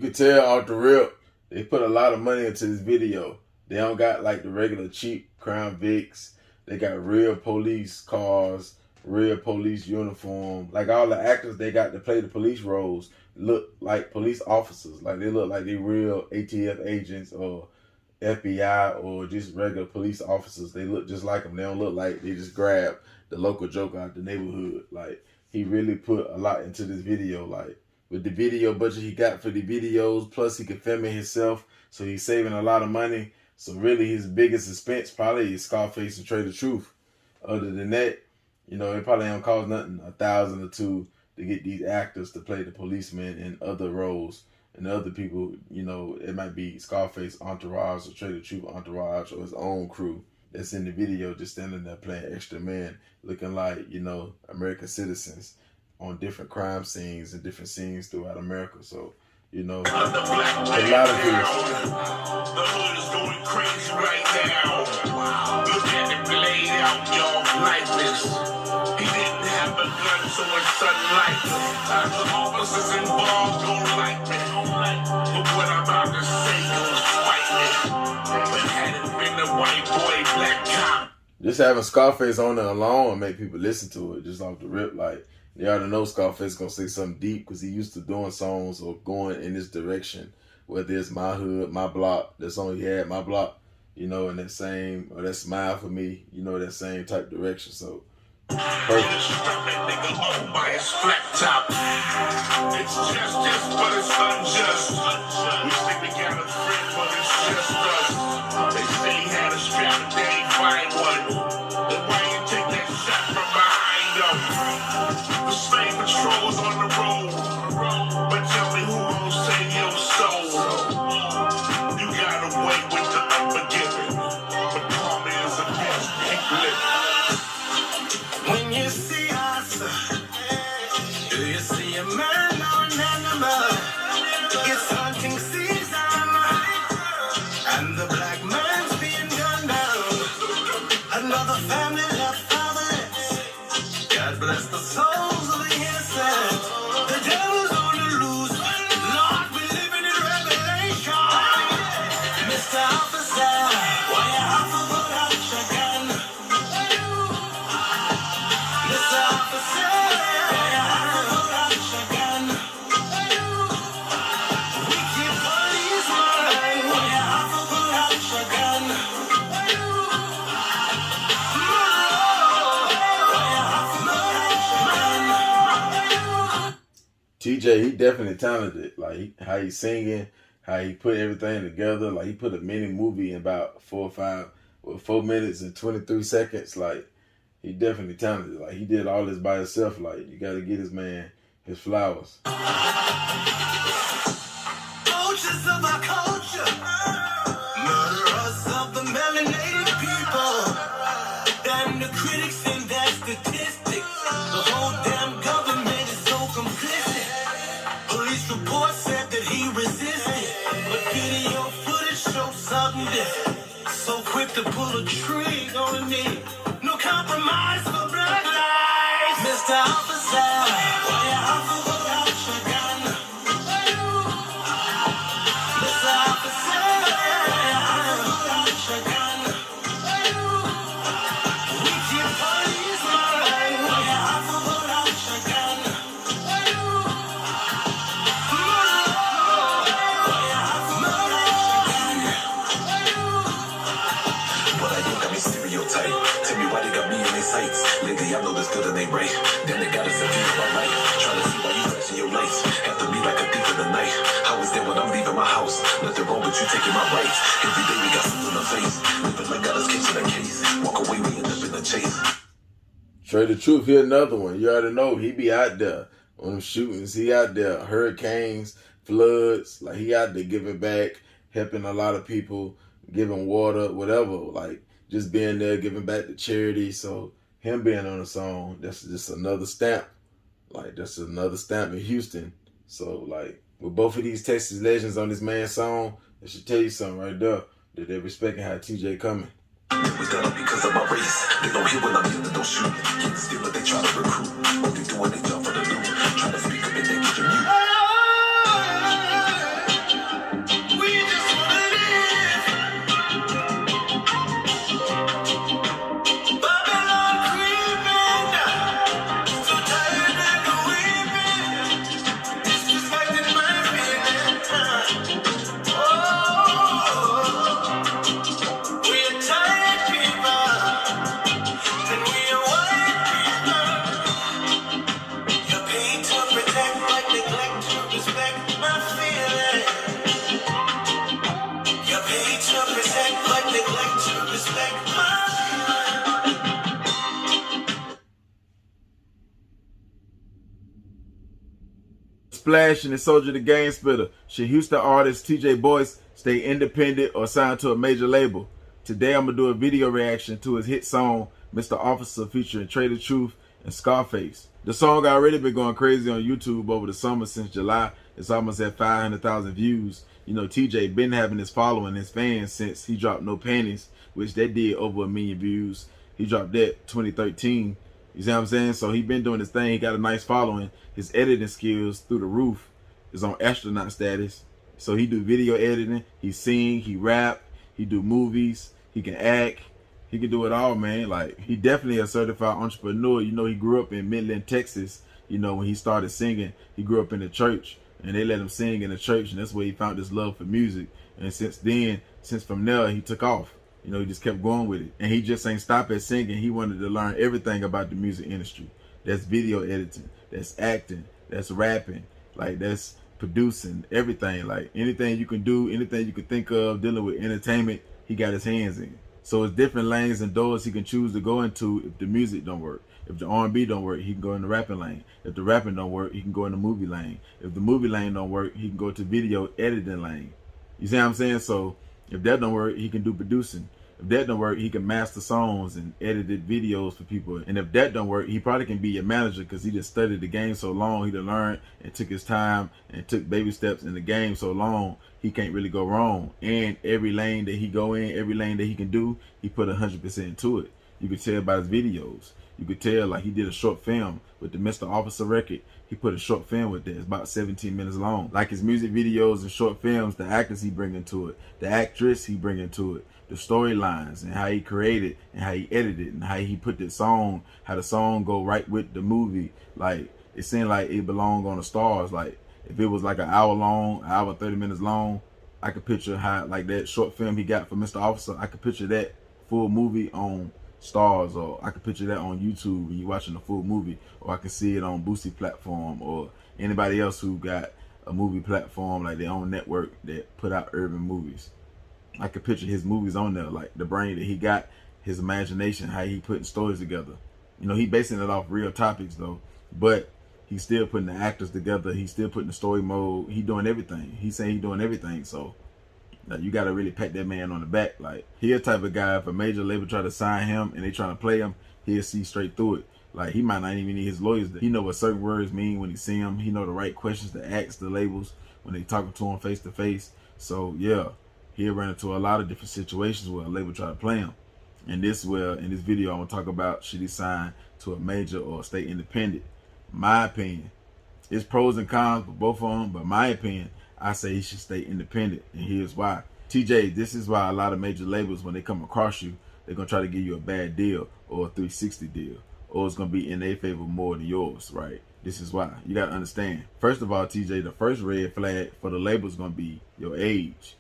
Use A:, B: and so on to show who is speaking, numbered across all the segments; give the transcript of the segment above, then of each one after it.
A: could tell off the rip, they put a lot of money into this video. They don't got like the regular cheap Crown Vics. They got real police cars, real police uniform. Like all the actors they got to play the police roles look like police officers. Like they look like they real ATF agents or FBI or just regular police officers. They look just like them. They don't look like they just grab the local joker out the neighborhood. Like he really put a lot into this video. Like with the video budget he got for the videos, plus he could film it himself, so he's saving a lot of money. So really his biggest expense probably is Scarface and Trey the Truth. Other than that, you know, it probably don't cost nothing, $1,000 or $2,000 to get these actors to play the policemen in other roles. And the other people, you know, it might be Scarface entourage or Trey the Truth entourage or his own crew that's in the video just standing there playing extra men, looking like, you know, American citizens on different crime scenes and different scenes throughout America. So, you know, a lot of people.
B: The hood is going crazy right now. Look at it played out, y'all, lifeless. He didn't have a gun, so it's unlikely. As the officers involved don't like me. But what I'm about to say goes fight me. But had it been a white boy, black cop.
A: Just having Scarface on it alone will make people listen to it just off the rip. Like, they already know Scarface gonna say something deep because he used to doing songs or going in this direction. Whether it's My Hood, My Block, that song he had, My Block, you know, in that same, or that Smile For Me, you know, that same type direction. So, perfect.
B: It's justice, but it's unjust. We think we got a friend, but it's just us. They say he had a strap, but they ain't find one. Then why you take that shot from behind them? The same patrols on the road, but tell me who won't save your soul. You got away with the unforgiving, but karma is a bitch. Keep living. When you see us, do you see a man or an animal? It's hunting season, and the black man's being gunned down. Another family left fatherless. God bless the souls of the innocent. The devil's on the loose. Lord, we living in revelation. Mr. Officer, why you have to put out your gun? Mr. Officer, why you have to put out your gun? We keep police mine. Why you have to put out your gun?
A: TJ, he definitely talented. Like how he singing, how he put everything together. Like he put a mini movie in about 4 minutes and 23 seconds. Like he definitely talented. Like he did all this by himself. Like you got to get this man his flowers.
B: Coaches of our culture, murderers of the melanated people, damn the critics in that statistic. The whole damn government is so complicit. Police report said that he resisted, but video footage shows something different. So quick to pull a trigger on me. No compromise for black lives. Mr. Officer, why you have to put out your gun? Mr. Officer, why you have to put out your gun? We keep police mine. Why you have to put out your gun? Why you have to put out your gun? But I don't got me stereotype. Tell me why they got me in their sights. Nigga, y'all know this good and ain't right. Then they got us in view all night. Trying to see why you flashing your lights. Have to be like a thief in the night. How is that when I'm leaving my house? Nothing wrong with you taking my rights. Every day we got something in the face. Living like got us catching a case. Walk away, we end up in a chase.
A: Trey the Truth, here another one. You already know he be out there on them shootings. He out there, hurricanes, floods. Like he out there giving back, helping a lot of people, giving water, whatever. Like just being there, giving back to charity. So him being on the song, that's just another stamp. Like that's another stamp in Houston. So like with both of these Texas legends on this man's song, I should tell you something right there, that they're respecting how TJ coming.
B: We done it because of my race. They don't hear when I'm here, they don't shoot. Keep still, but they try to recruit. What they doing, they jump for the loot. Trying to speak up and they get you mute.
A: Splash and the Soldier the Game Spitter. Should Houston artist TJ Boyce stay independent or sign to a major label? Today I'm going to do a video reaction to his hit song, Mr. Officer, featuring Trader Truth and Scarface. The song already been going crazy on YouTube over the summer since July. It's almost at 500,000 views. You know, TJ been having his following, his fans, since he dropped No Panties, which that did over 1 million views. He dropped that 2013. You see what I'm saying? So he been doing his thing. He got a nice following. His editing skills through the roof. Is on astronaut status. So he do video editing. He sing. He rap. He do movies. He can act. He can do it all, man. Like, he definitely a certified entrepreneur. You know, he grew up in Midland, Texas. You know, when he started singing, he grew up in the church. And they let him sing in the church. And that's where he found his love for music. And since from there, he took off. You know, he just kept going with it. And he just ain't stop at singing. He wanted to learn everything about the music industry. That's video editing. That's acting. That's rapping. Like, that's producing. Everything. Like, anything you can do, anything you can think of dealing with entertainment, he got his hands in. So it's different lanes and doors he can choose to go into if the music don't work. If the R&B don't work, he can go in the rapping lane. If the rapping don't work, he can go in the movie lane. If the movie lane don't work, he can go to video editing lane. You see what I'm saying? So if that don't work, he can do producing. If that don't work, he can master songs and edited videos for people. And if that don't work, he probably can be your manager because he just studied the game so long. He done learned and took his time and took baby steps in the game so long, he can't really go wrong. And every lane that he go in, every lane that he can do, he put 100% into it. You could tell by his videos. You could tell, like, he did a short film with the Mr. Officer record. He put a short film with that. It's about 17 minutes long. Like his music videos and short films, the actors he bring into it, the actress he bring into it, the storylines and how he created and how he edited and how he put the song, how the song go right with the movie. Like, it seemed like it belonged on the stars. Like, if it was like an hour long, hour 30 minutes long, I could picture how, like, that short film he got for Mr. Officer, I could picture that full movie on Stars, or I could picture that on YouTube when you're watching the full movie, or I can see it on Boosty platform, or anybody else who got a movie platform like their own network that put out urban movies. I could picture his movies on there, like the brain that he got, his imagination, how he putting stories together. You know, he basing it off real topics though, but he's still putting the actors together. He's still putting the story mode. He doing everything. He's saying he doing everything. So you got to really pat that man on the back. Like, he a type of guy, if a major label try to sign him and they trying to play him, he'll see straight through it. Like, he might not even need his lawyers. He know what certain words mean when he see them. He know the right questions to ask the labels when they talking to him face to face. So yeah, he'll run into a lot of different situations where a label try to play him. And this in this video, I want to talk about, should he sign to a major or stay independent? My opinion, it's pros and cons for both of them, but my opinion, I say he should stay independent, and here's why. TJ, this is why a lot of major labels, when they come across you, they're going to try to give you a bad deal or a 360 deal, or it's going to be in their favor more than yours, right? This is why. You got to understand. First of all, TJ, the first red flag for the label is going to be your age.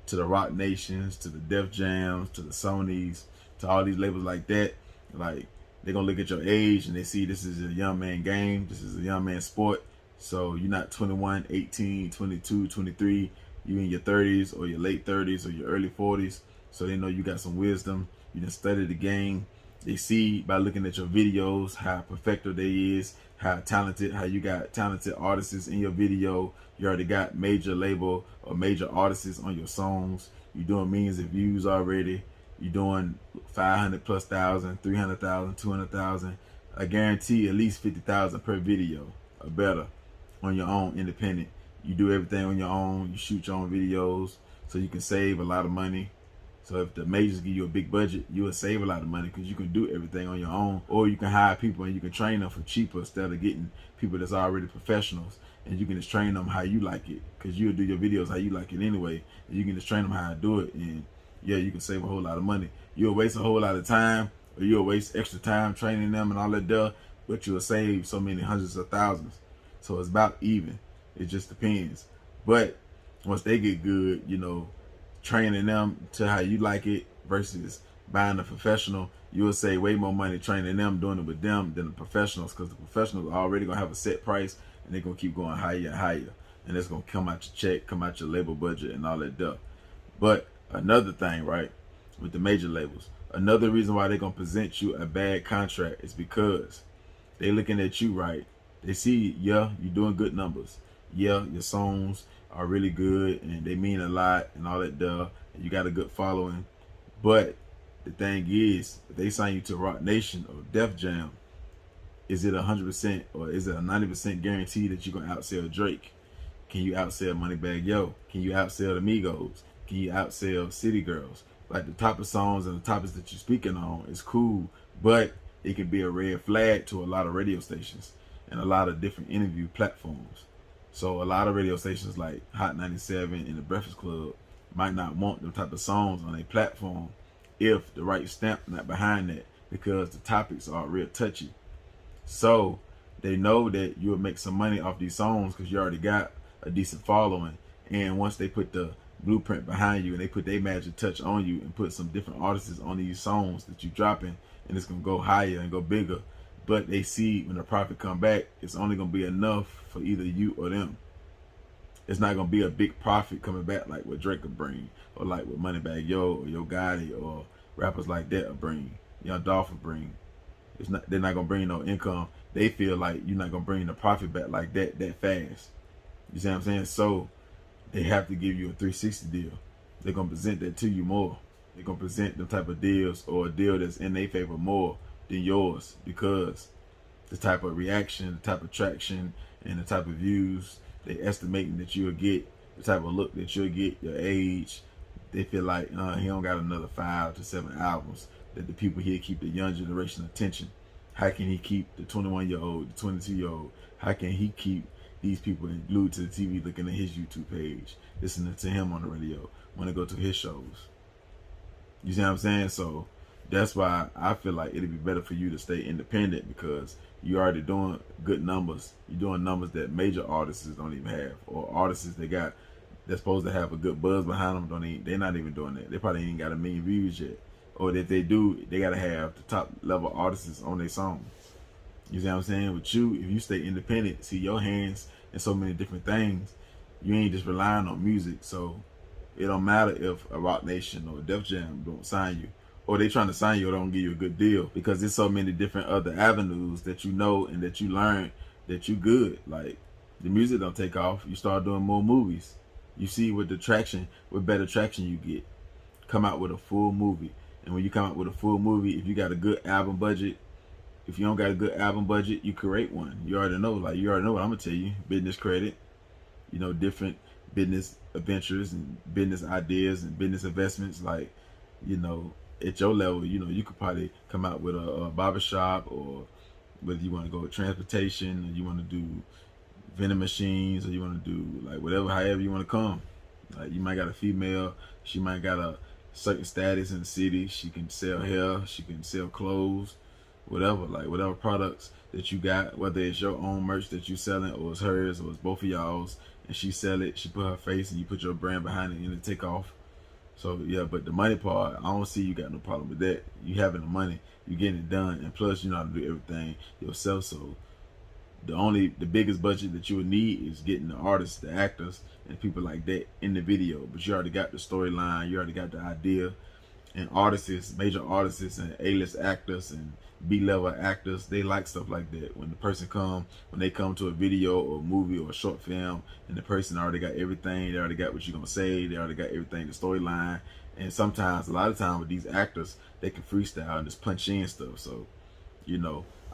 A: To the Rock Nations, to the Def Jams, to the Sonys, to all these labels like that, like, they're going to look at your age and they see this is a young man game, this is a young man sport. So you're not 21, 18, 22, 23, you in your 30s or your late 30s or your early 40s. So they know you got some wisdom, you done studied the game. They see by looking at your videos how perfecto they is, how talented, how you got talented artists in your video. You already got major label or major artists on your songs. You're doing millions of views already. You're doing 500,000+, 300,000, 200,000. I guarantee at least 50,000 per video or better on your own independent. You do everything on your own. You shoot your own videos so you can save a lot of money. So if the majors give you a big budget, you will save a lot of money because you can do everything on your own, or you can hire people and you can train them for cheaper instead of getting people that's already professionals, and you can just train them how you like it because you'll do your videos how you like it anyway, and you can just train them how to do it, and yeah, you can save a whole lot of money. You'll waste a whole lot of time, or you'll waste extra time training them and all that stuff, but you'll save so many hundreds of thousands. So it's about even. It just depends. But once they get good, you know, training them to how you like it versus buying a professional, you'll save way more money training them, doing it with them, than the professionals, because the professionals are already going to have a set price and they're going to keep going higher and higher. And it's going to come out your check, come out your label budget and all that stuff. But another thing, right, with the major labels, another reason why they're going to present you a bad contract is because they're looking at you, right? They see, yeah, you're doing good numbers. yeah, your songs are really good and they mean a lot and all that and you got a good following. But the thing is, if they sign you to Rock Nation or Def Jam, is it 100% or is it a 90% guarantee that you're gonna outsell Drake? Can you outsell Moneybagg Yo? Can you outsell the Migos? Can you outsell City Girls? Like, the type of songs and the topics that you're speaking on is cool, but it can be a red flag to a lot of radio stations and a lot of different interview platforms. So a lot of radio stations like Hot 97 and the Breakfast Club might not want them type of songs on a platform if the right stamp not behind that, because the topics are real touchy. So they know that you'll make some money off these songs because you already got a decent following. And once they put the blueprint behind you and they put their magic touch on you and put some different artists on these songs that you dropping, and it's gonna go higher and go bigger. But they see when the profit come back, it's only gonna be enough for either you or them. It's not gonna be a big profit coming back like what Drake could bring, or like what Moneybagg Yo or Yo Gotti or rappers like that will bring, Young Dolph will bring. It's not, they're not gonna bring no income. They feel like you're not gonna bring the profit back like that fast. You see what I'm saying? So they have to give you a 360 deal. They're gonna present that to you more. They're gonna present them type of deals or a deal that's in their favor more than yours, because the type of reaction, the type of traction, and the type of views they estimating that you'll get, the type of look that you'll get, your age, they feel like he don't got another 5 to 7 albums that the people here keep the young generation attention. How can he keep the 21-year-old, the 22-year-old? How can he keep these people glued to the TV looking at his YouTube page, listening to him on the radio, want to go to his shows? You see what I'm saying? So that's why I feel like it'd be better for you to stay independent, because you're already doing good numbers. You're doing numbers that major artists don't even have, or artists they're supposed to have a good buzz behind them. They're not even doing that. They probably ain't got 1 million views yet. Or if they do, they gotta have the top level artists on their songs. You see what I'm saying? With you, if you stay independent, see your hands in so many different things, you ain't just relying on music. So it don't matter if a Rock Nation or a Def Jam don't sign you, or they trying to sign you or don't give you a good deal, because there's so many different other avenues that you know and that you learn that you good. Like, the music don't take off, you start doing more movies. You see what better traction you get. Come out with a full movie. And when you come out with a full movie, if you got a good album budget, if you don't got a good album budget, you create one. You already know, what I'm gonna tell you. Business credit, different business adventures and business ideas and business investments. Like, at your level, you could probably come out with a barbershop, or whether you want to go with transportation, or you want to do vending machines, or you want to do like whatever, however you want to come. Like, you might got a female, she might got a certain status in the city, she can sell hair, she can sell clothes, whatever products that you got, whether it's your own merch that you selling, or it's hers, or it's both of y'all's, and she sell it, she put her face and you put your brand behind it, and it take off. So yeah, but the money part, I don't see you got no problem with that. You having the money, you getting it done, and plus you know how to do everything yourself. So the biggest budget that you would need is getting the artists, the actors, and people like that in the video. But you already got the storyline, you already got the idea. And artists, major artists and A-list actors and B-level actors, they like stuff like that. When they come to a video or a movie or a short film, and the person already got everything, they already got what you're gonna say, they already got everything, the storyline. And sometimes, a lot of times with these actors, they can freestyle and just punch in stuff. So,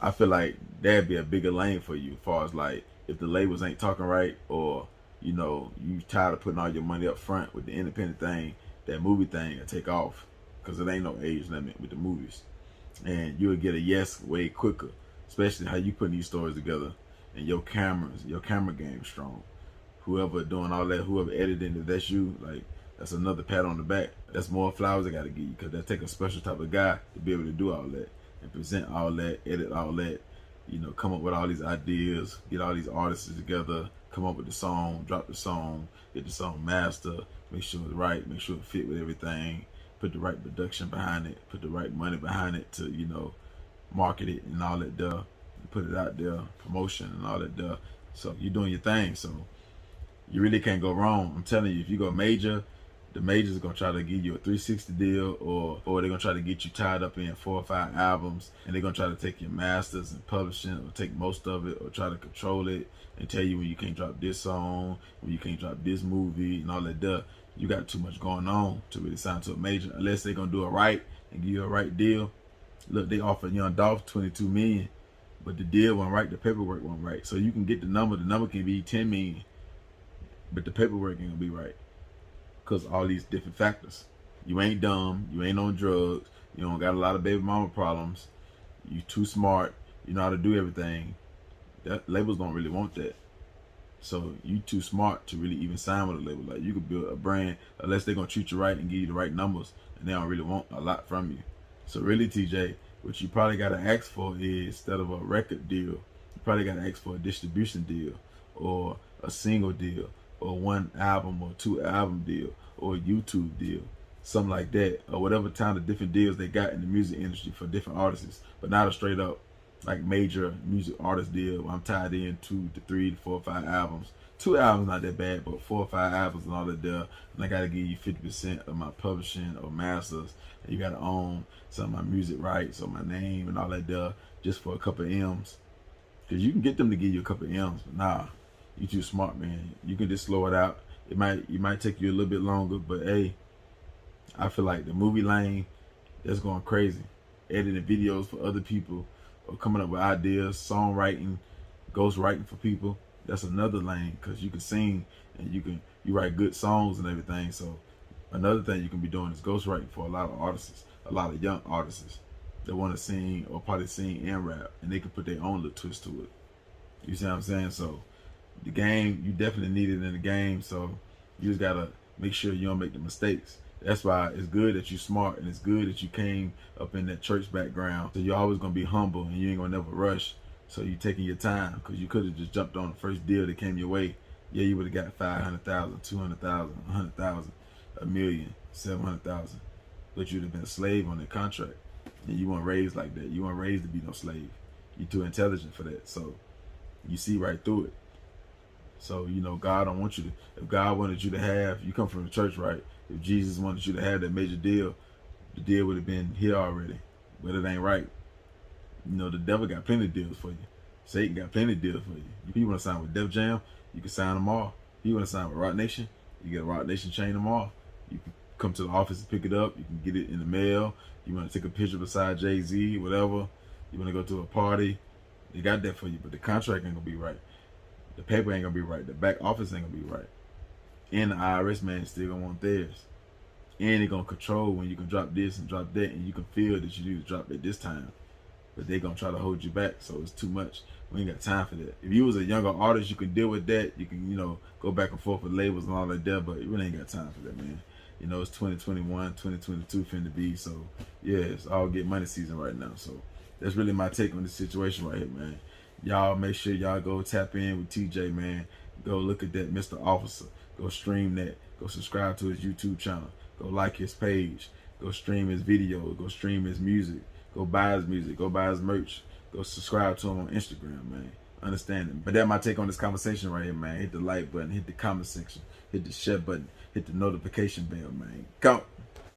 A: I feel like that'd be a bigger lane for you, as far as like, if the labels ain't talking right, or you tired of putting all your money up front with the independent thing, that movie thing will take off, because it ain't no age limit with the movies, and you'll get a yes way quicker, especially how you putting these stories together, and your camera game strong. Whoever doing all that, whoever editing, if that's you, like, that's another pat on the back. That's more flowers I gotta give you, because that take a special type of guy to be able to do all that and present all that, edit all that, come up with all these ideas, get all these artists together, come up with the song, drop the song, get the song master, make sure it's right, make sure it fit with everything, put the right production behind it, put the right money behind it to, market it and all that duh, put it out there, promotion and all that duh. So you're doing your thing, so you really can't go wrong. I'm telling you, if you go major, The majors are gonna try to give you a 360 deal, or they're gonna try to get you tied up in 4 or 5 albums, and they're gonna try to take your masters and publishing, or take most of it, or try to control it and tell you when you can't drop this song, when you can't drop this movie, and all that stuff. You got too much going on to really sign to a major, unless they're gonna do it right and give you a right deal. Look, they offered Young Dolph 22 million, but the deal wasn't right, the paperwork wasn't right. So you can get the number can be 10 million, but the paperwork ain't gonna be right. Because all these different factors. You ain't dumb, you ain't on drugs, you don't got a lot of baby mama problems, you too smart, you know how to do everything. That labels don't really want that. So you too smart to really even sign with a label. Like, you could build a brand unless they're gonna treat you right and give you the right numbers, and they don't really want a lot from you. So really, TJ, what you probably gotta ask for is, instead of a record deal, you probably gotta ask for a distribution deal, or a single deal, or 1 album or 2 album deal, or a YouTube deal, something like that, or whatever kind of different deals they got in the music industry for different artists, but not a straight up like major music artist deal where I'm tied in 2 to 3 to 4 or 5 albums. 2 albums not that bad, but 4 or 5 albums and all that there, and I gotta give you 50% of my publishing or masters, and you gotta own some of my music rights or my name and all that there, just for a couple of M's. Because you can get them to give you a couple of M's, but nah, you too smart, man. You can just slow it out. It might take you a little bit longer, but hey, I feel like the movie lane, that's going crazy. Editing videos for other people, or coming up with ideas, songwriting, ghostwriting for people. That's another lane, because you can sing and you write good songs and everything. So another thing you can be doing is ghostwriting for a lot of artists, a lot of young artists that want to sing or probably sing and rap, and they can put their own little twist to it. You see what I'm saying? So the game, you definitely need it in the game, so you just gotta make sure you don't make the mistakes. That's why it's good that you're smart, and it's good that you came up in that church background. So you're always gonna be humble, and you ain't gonna never rush. So you taking your time, because you could have just jumped on the first deal that came your way. Yeah, you would have got 500,000, 200,000, 100,000, a million, 700,000, but you'd have been a slave on that contract. And you weren't raised like that. You weren't raised to be no slave. You're too intelligent for that. So you see right through it. So, you know, God don't want you to, if God wanted you to have, you come from the church, right? If Jesus wanted you to have that major deal, the deal would have been here already, but it ain't right. You know, the devil got plenty of deals for you. Satan got plenty of deals for you. If you want to sign with Def Jam, you can sign them all. If you want to sign with Rock Nation, you get a Rock Nation chain them all. You can come to the office and pick it up. You can get it in the mail. You want to take a picture beside Jay-Z, whatever. You want to go to a party, they got that for you, but the contract ain't going to be right. The paper ain't gonna be right. The back office ain't gonna be right. And the IRS man still gonna want theirs. And they gonna control when you can drop this and drop that, and you can feel that you need to drop it this time. But they gonna try to hold you back, so it's too much. We ain't got time for that. If you was a younger artist, you can deal with that. You can, you know, go back and forth with labels and all that there, but you really ain't got time for that, man. You know, it's 2021, 2022 finna be, so yeah, it's all get money season right now. So that's really my take on this situation right here, man. Y'all make sure y'all go tap in with TJ, man. Go look at that Mr. Officer. Go stream that. Go subscribe to his YouTube channel. Go like his page. Go stream his videos. Go stream his music. Go buy his music. Go buy his merch. Go subscribe to him on Instagram, man. Understand it. But that's my take on this conversation right here, man. Hit the like button. Hit the comment section. Hit the share button. Hit the notification bell, man. Go.